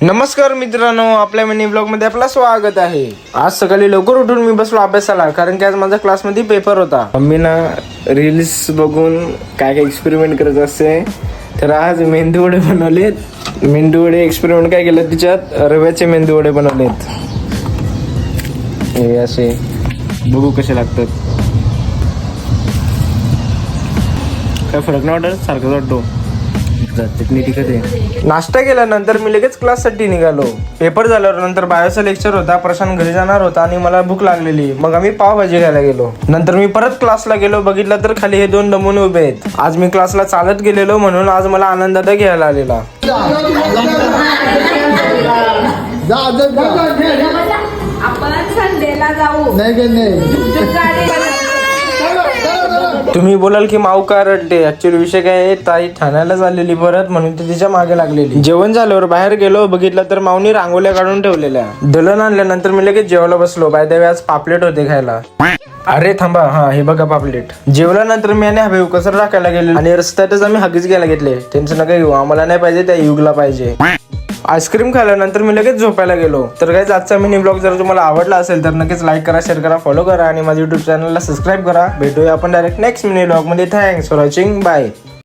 नमस्कार मित्रांनो, आपल्या मिनी ब्लॉग मध्ये आपलं स्वागत आहे। आज सकाळी लवकर उठून मी बसलो अभ्यासाला, कारण की आज माझा क्लासमध्ये पेपर होता। मम्मी ना रील्स बघून काय काय एक्सपेरिमेंट करत असते, तर आज मेंदू वडे बनवलेत। मेंदू वडे एक्सपेरिमेंट काय केलं, तिच्यात रव्याचे मेंदू वडे बनवलेत। हे असे बघू कसे लागतात। काय फरक नाही वाटत, सारखंच वाटतो। चटणी तिखट आहे। नाश्ता केल्यानंतर मी लगेच क्लाससाठी निघालो। पेपर झाल्यावर नंतर बायोचा लेक्चर होता, प्रशांत घरी जाणार होता आणि मला भूक लागलेली, मग आम्ही पावभाजी खायला गेलो। नंतर मी परत क्लासला गेलो, बघितलं तर खाली हे दोन नमुने उभे आहेत। आज मी क्लासला चालत गेलेलो, म्हणून आज मला आनंदात घ्यायला आलेला। आपण संडेला जाऊ। तुम्ही बोलाल की माऊ का रडते, ऍक्च्युअली विषय काय आहे, ताई ठाण्याला झालेली परत, म्हणून ती तिच्या मागे लागलेली। जेवण झाल्यावर बाहेर गेलो, बघितलं तर माऊनी रांगोळ्या काढून ठेवलेल्या। दळण आणल्यानंतर मी लगेच जेवायला बसलो। बाय द वे आज पापलेट होते खायला। अरे थांबा, हा हे बघा पापलेट। जेवल्यानंतर मी आणि हवे कसर टाकायला गेले आणि रस्त्यातच आम्ही हगीज घ्यायला घेतले। टेन्शन नका घेऊ, आम्हाला नाही पाहिजे, त्या युगला पाहिजे। आईस्क्रीम खाल्ल्यानंतर मी लगेच झोपायला गेलो। तर गाइस, आजचा मिनी ब्लॉग जर तुम्हाला आवडला असेल तर नक्कीच लाईक करा, शेअर करा, फॉलो करा आणि माझ्या युट्यूब चॅनलला सबस्क्राईब करा। भेटूया आपण डायरेक्ट नेक्स्ट मिनी ब्लॉग मध्ये। Thanks for watching, bye.